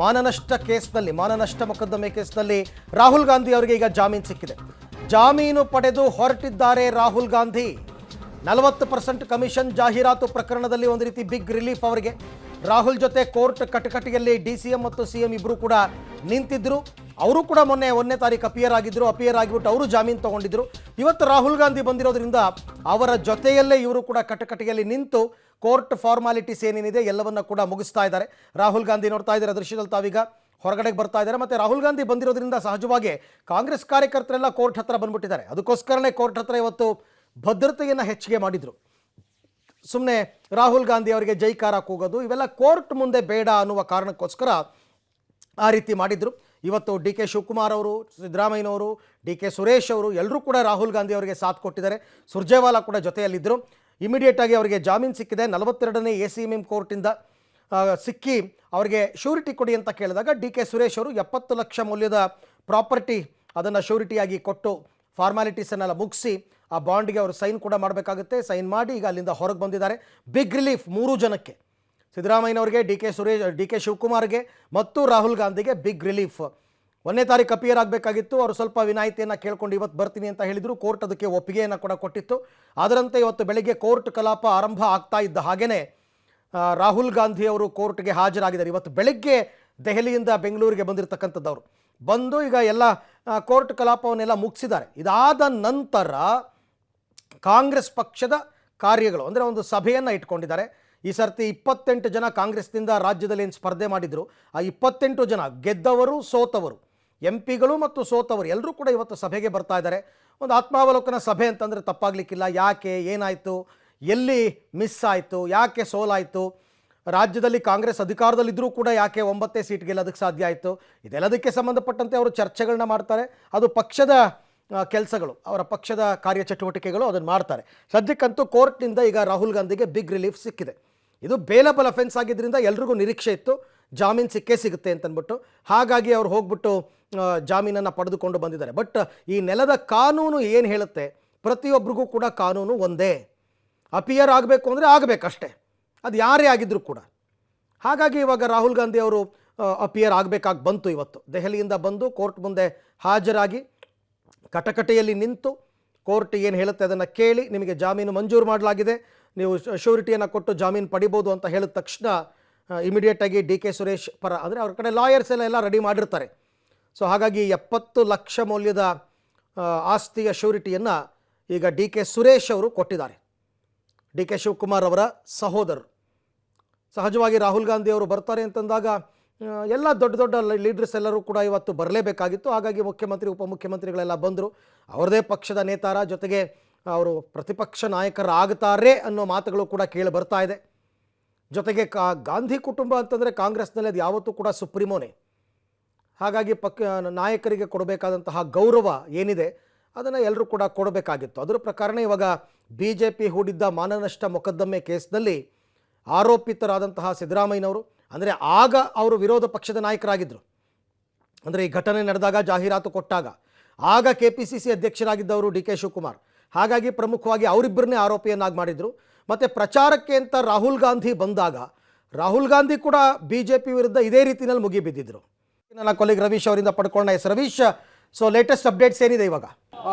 ಮಾನನಷ್ಟ ಕೇಸ್ನಲ್ಲಿ, ಮಾನನಷ್ಟ ಮೊಕದ್ದಮೆ ಕೇಸ್ನಲ್ಲಿ ರಾಹುಲ್ ಗಾಂಧಿ ಅವರಿಗೆ ಈಗ ಜಾಮೀನು ಸಿಕ್ಕಿದೆ. ಜಾಮೀನು ಪಡೆದು ಹೊರಟಿದ್ದಾರೆ ರಾಹುಲ್ ಗಾಂಧಿ. 40% ಕಮಿಷನ್ ಜಾಹೀರಾತು ಪ್ರಕರಣದಲ್ಲಿ ಒಂದು ರೀತಿ ಬಿಗ್ ರಿಲೀಫ್ ಅವರಿಗೆ. ರಾಹುಲ್ ಜೊತೆ ಕೋರ್ಟ್ ಕಟಕಟಿಯಲ್ಲಿ DCM ಮತ್ತು CM ಇಬ್ಬರು ಕೂಡ ನಿಂತಿದ್ದರು. ಅವರು ಕೂಡ ಮೊನ್ನೆ 1ನೇ ತಾರೀಕು ಅಪಿಯರ್ ಆಗಿಬಿಟ್ಟು ಅವರು ಜಾಮೀನು ತಗೊಂಡಿದ್ರು. ಇವತ್ತು ರಾಹುಲ್ ಗಾಂಧಿ ಬಂದಿರೋದ್ರಿಂದ ಅವರ ಜೊತೆಯಲ್ಲೇ ಇವರು ಕೂಡ ಕಟಕಟಿಯಲ್ಲಿ ನಿಂತು ಕೋರ್ಟ್ ಫಾರ್ಮಾಲಿಟೀಸ್ ಏನೇನಿದೆ ಎಲ್ಲವನ್ನ ಕೂಡ ಮುಗಿಸ್ತಾ ಇದ್ದಾರೆ. ರಾಹುಲ್ ಗಾಂಧಿ ನೋಡ್ತಾ ಇದ್ದಾರೆ ದೃಶ್ಯದಲ್ಲಿ ತಾವೀಗ ಹೊರಗಡೆಗೆ ಬರ್ತಾ ಇದ್ದಾರೆ. ಮತ್ತು ರಾಹುಲ್ ಗಾಂಧಿ ಬಂದಿರೋದ್ರಿಂದ ಸಹಜವಾಗಿ ಕಾಂಗ್ರೆಸ್ ಕಾರ್ಯಕರ್ತರೆಲ್ಲ ಕೋರ್ಟ್ ಹತ್ರ ಬಂದ್ಬಿಟ್ಟಿದ್ದಾರೆ. ಅದಕ್ಕೋಸ್ಕರನೇ ಕೋರ್ಟ್ ಹತ್ರ ಇವತ್ತು ಭದ್ರತೆಯನ್ನು ಹೆಚ್ಚಿಗೆ ಮಾಡಿದರು. ಸುಮ್ಮನೆ ರಾಹುಲ್ ಗಾಂಧಿ ಅವರಿಗೆ ಜೈಕಾರ ಕೂಗೋದು ಇವೆಲ್ಲ ಕೋರ್ಟ್ ಮುಂದೆ ಬೇಡ ಅನ್ನುವ ಕಾರಣಕ್ಕೋಸ್ಕರ ಆ ರೀತಿ ಮಾಡಿದರು. ಇವತ್ತು DK ಶಿವಕುಮಾರ್ ಅವರು, ಸಿದ್ದರಾಮಯ್ಯನವರು, DK ಸುರೇಶ್ ಅವರು ಎಲ್ಲರೂ ಕೂಡ ರಾಹುಲ್ ಗಾಂಧಿ ಅವರಿಗೆ ಸಾಥ್ ಕೊಟ್ಟಿದ್ದಾರೆ. ಸುರ್ಜೇವಾಲಾ ಕೂಡ ಜೊತೆಯಲ್ಲಿದ್ದರು. ಇಮಿಡಿಯೇಟಾಗಿ ಅವರಿಗೆ ಜಾಮೀನು ಸಿಕ್ಕಿದೆ. 42ನೇ ACMM ಕೋರ್ಟಿಂದ ಸಿಕ್ಕಿ ಅವರಿಗೆ ಶ್ಯೂರಿಟಿ ಕೊಡಿ ಅಂತ ಕೇಳಿದಾಗ DK ಸುರೇಶ್ ಅವರು 70 ಲಕ್ಷ ಮೌಲ್ಯದ ಪ್ರಾಪರ್ಟಿ ಅದನ್ನು ಶ್ಯೂರಿಟಿಯಾಗಿ ಕೊಟ್ಟು ಫಾರ್ಮಾಲಿಟೀಸನ್ನೆಲ್ಲ ಮುಗಿಸಿ ಆ ಬಾಂಡ್ಗೆ ಅವರು ಸೈನ್ ಕೂಡ ಮಾಡಬೇಕಾಗುತ್ತೆ. ಸೈನ್ ಮಾಡಿ ಈಗ ಅಲ್ಲಿಂದ ಹೊರಗೆ ಬಂದಿದ್ದಾರೆ. ಬಿಗ್ ರಿಲೀಫ್ 3 ಜನಕ್ಕೆ, ಸಿದ್ದರಾಮಯ್ಯನವರಿಗೆ, DK ಶಿವಕುಮಾರ್ಗೆ ಮತ್ತು ರಾಹುಲ್ ಗಾಂಧಿಗೆ ಬಿಗ್ ರಿಲೀಫ್. 1ನೇ ತಾರೀಕು ಅಪಿಯರ್ ಆಗಬೇಕಾಗಿತ್ತು. ಅವರು ಸ್ವಲ್ಪ ವಿನಾಯಿತಿಯನ್ನು ಕೇಳ್ಕೊಂಡು ಇವತ್ತು ಬರ್ತೀನಿ ಅಂತ ಹೇಳಿದರು. ಕೋರ್ಟ್ ಅದಕ್ಕೆ ಒಪ್ಪಿಗೆಯನ್ನು ಕೂಡ ಕೊಟ್ಟಿತ್ತು. ಅದರಂತೆ ಇವತ್ತು ಬೆಳಗ್ಗೆ ಕೋರ್ಟ್ ಕಲಾಪ ಆರಂಭ ಆಗ್ತಾ ಇದ್ದ ಹಾಗೆಯೇ ರಾಹುಲ್ ಗಾಂಧಿ ಅವರು ಕೋರ್ಟ್ಗೆ ಹಾಜರಾಗಿದ್ದಾರೆ. ಇವತ್ತು ಬೆಳಗ್ಗೆ ದೆಹಲಿಯಿಂದ ಬೆಂಗಳೂರಿಗೆ ಬಂದಿರತಕ್ಕಂಥದ್ದವರು ಬಂದು ಈಗ ಎಲ್ಲ ಕೋರ್ಟ್ ಕಲಾಪವನ್ನೆಲ್ಲ ಮುಗಿಸಿದ್ದಾರೆ. ಇದಾದ ನಂತರ ಕಾಂಗ್ರೆಸ್ ಪಕ್ಷದ ಕಾರ್ಯಗಳು ಅಂದರೆ ಒಂದು ಸಭೆಯನ್ನು ಇಟ್ಕೊಂಡಿದ್ದಾರೆ. ಈ ಸರ್ತಿ 28 ಜನ ಕಾಂಗ್ರೆಸ್ನಿಂದ ರಾಜ್ಯದಲ್ಲಿ ಏನು ಸ್ಪರ್ಧೆ ಮಾಡಿದರು, ಆ 28 ಜನ ಗೆದ್ದವರು, ಸೋತವರು, MP ಗಳು ಮತ್ತು ಸೋತವರು ಎಲ್ಲರೂ ಕೂಡ ಇವತ್ತು ಸಭೆಗೆ ಬರ್ತಾ ಇದ್ದಾರೆ. ಒಂದು ಆತ್ಮಾವಲೋಕನ ಸಭೆ ಅಂತಂದರೆ ತಪ್ಪಾಗಲಿಕ್ಕಿಲ್ಲ. ಯಾಕೆ, ಏನಾಯಿತು, ಎಲ್ಲಿ ಮಿಸ್ ಆಯಿತು, ಯಾಕೆ ಸೋಲಾಯಿತು, ರಾಜ್ಯದಲ್ಲಿ ಕಾಂಗ್ರೆಸ್ ಅಧಿಕಾರದಲ್ಲಿದ್ದರೂ ಕೂಡ ಯಾಕೆ 9 ಸೀಟ್ ಗೆಲ್ಲೋದಕ್ಕೆ ಸಾಧ್ಯ ಆಯಿತು, ಇದೆಲ್ಲದಕ್ಕೆ ಸಂಬಂಧಪಟ್ಟಂತೆ ಅವರು ಚರ್ಚೆಗಳನ್ನ ಮಾಡ್ತಾರೆ. ಅದು ಪಕ್ಷದ ಕೆಲಸಗಳು, ಅವರ ಪಕ್ಷದ ಕಾರ್ಯಚಟುವಟಿಕೆಗಳು ಅದನ್ನು ಮಾಡ್ತಾರೆ. ಸದ್ಯಕ್ಕಂತೂ ಕೋರ್ಟ್ನಿಂದ ಈಗ ರಾಹುಲ್ ಗಾಂಧಿಗೆ ಬಿಗ್ ರಿಲೀಫ್ ಸಿಕ್ಕಿದೆ. ಇದು ಬೇಲಬಲ್ ಅಫೆನ್ಸ್ ಆಗಿದ್ದರಿಂದ ಎಲ್ರಿಗೂ ನಿರೀಕ್ಷೆ ಇತ್ತು ಜಾಮೀನು ಸಿಕ್ಕೇ ಸಿಗುತ್ತೆ ಅಂತಂದ್ಬಿಟ್ಟು. ಹಾಗಾಗಿ ಅವ್ರು ಹೋಗ್ಬಿಟ್ಟು ಜಾಮೀನನ್ನು ಪಡೆದುಕೊಂಡು ಬಂದಿದ್ದಾರೆ. ಬಟ್ ಈ ನೆಲದ ಕಾನೂನು ಏನು ಹೇಳುತ್ತೆ, ಪ್ರತಿಯೊಬ್ಬರಿಗೂ ಕೂಡ ಕಾನೂನು ಒಂದೇ. ಅಪಿಯರ್ ಆಗಬೇಕು ಅಂದರೆ ಆಗಬೇಕಷ್ಟೇ, ಅದು ಯಾರೇ ಆಗಿದ್ದರೂ ಕೂಡ. ಹಾಗಾಗಿ ಇವಾಗ ರಾಹುಲ್ ಗಾಂಧಿ ಅವರು ಅಪಿಯರ್ ಆಗಬೇಕಾಗಿ ಬಂತು. ಇವತ್ತು ದೆಹಲಿಯಿಂದ ಬಂದು ಕೋರ್ಟ್ ಮುಂದೆ ಹಾಜರಾಗಿ ಕಟಕಟೆಯಲ್ಲಿ ನಿಂತು ಕೋರ್ಟ್ ಏನು ಹೇಳುತ್ತೆ ಅದನ್ನು ಕೇಳಿ ನಿಮಗೆ ಜಾಮೀನು ಮಂಜೂರು ಮಾಡಲಾಗಿದೆ, ನೀವು ಶ್ಯೂರಿಟಿಯನ್ನು ಕೊಟ್ಟು ಜಾಮೀನು ಪಡಿಬೋದು ಅಂತ ಹೇಳಿದ ತಕ್ಷಣ ಇಮಿಡಿಯೇಟಾಗಿ DK ಸುರೇಶ್ ಪರ ಅಂದರೆ ಅವ್ರ ಕಡೆ ಲಾಯರ್ಸ್ ಎಲ್ಲ ರೆಡಿ ಮಾಡಿರ್ತಾರೆ. ಸೊ ಹಾಗಾಗಿ 70 ಲಕ್ಷ ಮೌಲ್ಯದ ಆಸ್ತಿಯ ಶ್ಯೂರಿಟಿಯನ್ನು ಈಗ DK ಸುರೇಶ್ ಅವರು ಕೊಟ್ಟಿದ್ದಾರೆ. DK ಶಿವಕುಮಾರ್ ಅವರ ಸಹೋದರರು. ಸಹಜವಾಗಿ ರಾಹುಲ್ ಗಾಂಧಿ ಅವರು ಬರ್ತಾರೆ ಅಂತಂದಾಗ ಎಲ್ಲ ದೊಡ್ಡ ದೊಡ್ಡ ಲೀಡರ್ಸ್ ಎಲ್ಲರೂ ಕೂಡ ಇವತ್ತು ಬರಲೇಬೇಕಾಗಿತ್ತು. ಹಾಗಾಗಿ ಮುಖ್ಯಮಂತ್ರಿ, ಉಪಮುಖ್ಯಮಂತ್ರಿಗಳೆಲ್ಲ ಬಂದರು. ಅವರದೇ ಪಕ್ಷದ ನೇತಾರ, ಜೊತೆಗೆ ಅವರು ಪ್ರತಿಪಕ್ಷ ನಾಯಕರಾಗ್ತಾರೆ ಅನ್ನೋ ಮಾತುಗಳು ಕೂಡ ಕೇಳಿ ಬರ್ತಾ ಇದೆ. ಜೊತೆಗೆ ಗಾಂಧಿ ಕುಟುಂಬ ಅಂತಂದರೆ ಕಾಂಗ್ರೆಸ್ನಲ್ಲಿ ಅದು ಯಾವತ್ತೂ ಕೂಡ ಸುಪ್ರೀಮೋನೇ. ಹಾಗಾಗಿ ನಾಯಕರಿಗೆ ಕೊಡಬೇಕಾದಂತಹ ಗೌರವ ಏನಿದೆ ಅದನ್ನು ಎಲ್ಲರೂ ಕೂಡ ಕೊಡಬೇಕಾಗಿತ್ತು. ಅದರ ಪ್ರಕಾರನೇ ಇವಾಗ BJP ಹೂಡಿದ್ದ ಮಾನನಷ್ಟ ಮೊಕದ್ದಮೆ ಕೇಸ್ನಲ್ಲಿ ಆರೋಪಿತರಾದಂತಹ ಸಿದ್ದರಾಮಯ್ಯನವರು, ಅಂದರೆ ಆಗ ಅವರು ವಿರೋಧ ಪಕ್ಷದ ನಾಯಕರಾಗಿದ್ದರು, ಅಂದರೆ ಈ ಘಟನೆ ನಡೆದಾಗ, ಜಾಹೀರಾತು ಕೊಟ್ಟಾಗ ಆಗ KPCC ಅಧ್ಯಕ್ಷರಾಗಿದ್ದವರು DK ಶಿವಕುಮಾರ್. ಹಾಗಾಗಿ ಪ್ರಮುಖವಾಗಿ ಅವರಿಬ್ಬರನ್ನೇ ಆರೋಪಿಯನ್ನಾಗಿ ಮಾಡಿದರು. ಮತ್ತು ಪ್ರಚಾರಕ್ಕೆ ಅಂತ ರಾಹುಲ್ ಗಾಂಧಿ ಬಂದಾಗ ರಾಹುಲ್ ಗಾಂಧಿ ಕೂಡ BJP ವಿರುದ್ಧ ಇದೇ ರೀತಿಯಲ್ಲಿ ಮುಗಿಬಿದ್ದಿದ್ರು. ನನ್ನ ಕೊಲೀಗ್ ರವೀಶ್ ಅವರಿಂದ ಪಡ್ಕೊಳ್ಳೋಣ. ರವೀಶ್, ಸೊ ಲೇಟೆಸ್ಟ್ ಅಪ್ಡೇಟ್ಸ್ ಏನಿದೆ ಇವಾಗ?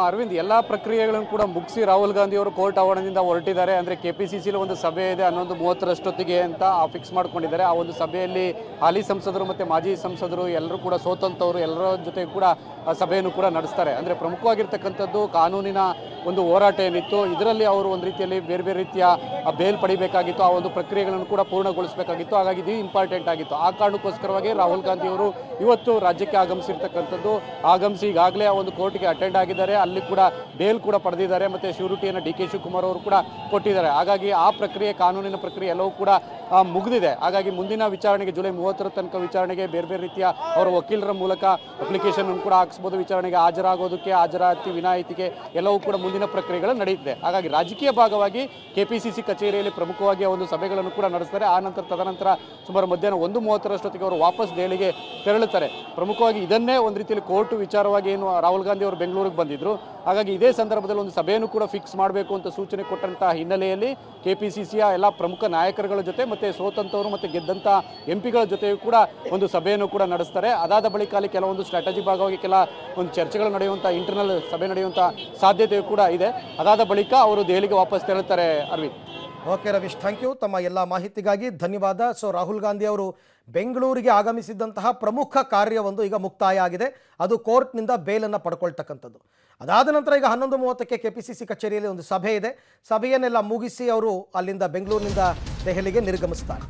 ಅರವಿಂದ್, ಎಲ್ಲ ಪ್ರಕ್ರಿಯೆಗಳನ್ನು ಕೂಡ ಮುಗಿಸಿ ರಾಹುಲ್ ಗಾಂಧಿ ಅವರು ಕೋರ್ಟ್ ಆವರಣದಿಂದ ಹೊರಟಿದ್ದಾರೆ. ಅಂದರೆ KPCCಲಿ ಒಂದು ಸಭೆ ಇದೆ 11:30 ಅಂತ ಫಿಕ್ಸ್ ಮಾಡ್ಕೊಂಡಿದ್ದಾರೆ. ಆ ಒಂದು ಸಭೆಯಲ್ಲಿ ಹಾಲಿ ಸಂಸದರು ಮತ್ತು ಮಾಜಿ ಸಂಸದರು ಎಲ್ಲರೂ ಕೂಡ ಸೋತಂಥವ್ರು ಎಲ್ಲರ ಜೊತೆ ಕೂಡ ಸಭೆಯನ್ನು ಕೂಡ ನಡೆಸ್ತಾರೆ. ಅಂದರೆ ಪ್ರಮುಖವಾಗಿರ್ತಕ್ಕಂಥದ್ದು ಕಾನೂನಿನ ಒಂದು ಹೋರಾಟ ಏನಿತ್ತು, ಇದರಲ್ಲಿ ಅವರು ಒಂದು ರೀತಿಯಲ್ಲಿ ಬೇರೆ ಬೇರೆ ರೀತಿಯ ಬೇಲ್ ಪಡಿಬೇಕಾಗಿತ್ತು, ಆ ಒಂದು ಪ್ರಕ್ರಿಯೆಗಳನ್ನು ಕೂಡ ಪೂರ್ಣಗೊಳಿಸಬೇಕಾಗಿತ್ತು. ಹಾಗಾಗಿ ಇದು ಇಂಪಾರ್ಟೆಂಟ್ ಆಗಿತ್ತು. ಆ ಕಾರಣಕ್ಕೋಸ್ಕರವಾಗಿ ರಾಹುಲ್ ಗಾಂಧಿ ಅವರು ಇವತ್ತು ರಾಜ್ಯಕ್ಕೆ ಆಗಮಿಸಿರ್ತಕ್ಕಂಥದ್ದು. ಆಗಮಿಸಿ ಈಗಾಗಲೇ ಆ ಒಂದು ಕೋರ್ಟ್ಗೆ ಅಟೆಂಡ್ ಆಗಿದ್ದಾರೆ. ಅಲ್ಲಿ ಕೂಡ ಬೇಲ್ ಕೂಡ ಪಡೆದಿದ್ದಾರೆ ಮತ್ತು ಶ್ಯೂರಿಟಿಯನ್ನು DK ಶಿವಕುಮಾರ್ ಅವರು ಕೂಡ ಕೊಟ್ಟಿದ್ದಾರೆ. ಹಾಗಾಗಿ ಆ ಪ್ರಕ್ರಿಯೆ, ಕಾನೂನಿನ ಪ್ರಕ್ರಿಯೆ ಎಲ್ಲವೂ ಕೂಡ ಮುಗಿದಿದೆ. ಹಾಗಾಗಿ ಮುಂದಿನ ವಿಚಾರಣೆಗೆ ಜುಲೈ 30 ತನಕ ವಿಚಾರಣೆಗೆ ಬೇರೆ ಬೇರೆ ರೀತಿಯ ಅವರ ವಕೀಲರ ಮೂಲಕ ಅಪ್ಲಿಕೇಶನ್ ಕೂಡ ಹಾಕಿಸ್ಬೋದು. ವಿಚಾರಣೆಗೆ ಹಾಜರಾಗೋದಕ್ಕೆ, ಹಾಜರಾತಿ ವಿನಾಯಿತಿಗೆ ಎಲ್ಲವೂ ಕೂಡ ಮುಂದಿನ ಪ್ರಕ್ರಿಯೆಗಳು ನಡೆಯುತ್ತೆ. ಹಾಗಾಗಿ ರಾಜಕೀಯ ಭಾಗವಾಗಿ KPCC ಕಚೇರಿಯಲ್ಲಿ ಪ್ರಮುಖವಾಗಿ ಒಂದು ಸಭೆಗಳನ್ನು ಕೂಡ ನಡೆಸ್ತಾರೆ. ಆ ನಂತರ ತದನಂತರ ಸುಮಾರು ಮಧ್ಯಾಹ್ನ 1:30 ಅವರು ವಾಪಸ್ ದೆಹಲಿಗೆ ತೆರಳುತ್ತಾರೆ. ಪ್ರಮುಖವಾಗಿ ಇದನ್ನೇ ಒಂದು ರೀತಿಯಲ್ಲಿ ಕೋರ್ಟ್ ವಿಚಾರವಾಗಿ ವಿಚಾರವಾಗಿ ಏನು ರಾಹುಲ್ ಗಾಂಧಿ ಅವರು ಬೆಂಗಳೂರಿಗೆ ಬಂದಿದ್ರು. ಹಾಗಾಗಿ ಇದೇ ಸಂದರ್ಭದಲ್ಲಿ ಒಂದು ಸಭೆಯನ್ನು ಕೂಡ ಫಿಕ್ಸ್ ಮಾಡಬೇಕು ಅಂತ ಸೂಚನೆ ಕೊಟ್ಟಂತಹ ಹಿನ್ನೆಲೆಯಲ್ಲಿ KPCCಯ ಎಲ್ಲ ಪ್ರಮುಖ ನಾಯಕರುಗಳ ಜೊತೆ ಮತ್ತೆ ಸೋತಂತವರು ಮತ್ತೆ ಗೆದ್ದಂಥ MP ಗಳ ಜೊತೆಯೂ ಕೂಡ ಒಂದು ಸಭೆಯನ್ನು ಕೂಡ ನಡೆಸ್ತಾರೆ. ಅದಾದ ಬಳಿಕ ಅಲ್ಲಿ ಕೆಲವೊಂದು ಸ್ಟ್ರಾಟಜಿ ಭಾಗವಾಗಿ ಒಂದು ಚರ್ಚೆಗಳು ನಡೆಯುವಂಥ ಇಂಟರ್ನಲ್ ಸಭೆ ನಡೆಯುವಂಥ ಸಾಧ್ಯತೆಯೂ ಕೂಡ ಇದೆ. ಅದಾದ ಬಳಿಕ ಅವರು ದೆಹಲಿಗೆ ವಾಪಸ್ ತೆರಳುತ್ತಾರೆ. Arvind. Okay Ravish, thank you ತಮ್ಮ ಎಲ್ಲ ಮಾಹಿತಿಗಾಗಿ ಧನ್ಯವಾದ. ಸೊ ರಾಹುಲ್ ಗಾಂಧಿ ಅವರು ಬೆಂಗಳೂರಿಗೆ ಆಗಮಿಸಿದ್ದಂತಹ ಪ್ರಮುಖ ಕಾರ್ಯವೊಂದು ಈಗ ಮುಕ್ತಾಯ ಆಗಿದೆ. ಅದು ಕೋರ್ಟ್ನಿಂದ ಬೇಲನ್ನು ಪಡ್ಕೊಳ್ತಕ್ಕಂಥದ್ದು. ಅದಾದ ನಂತರ ಈಗ 11:30ಕ್ಕೆ KPCC ಕಚೇರಿಯಲ್ಲಿ ಒಂದು ಸಭೆ ಇದೆ. ಸಭೆಯನ್ನೆಲ್ಲ ಮುಗಿಸಿ ಅವರು ಅಲ್ಲಿಂದ ಬೆಂಗಳೂರಿನಿಂದ ದೆಹಲಿಗೆ ನಿರ್ಗಮಿಸ್ತಾರೆ.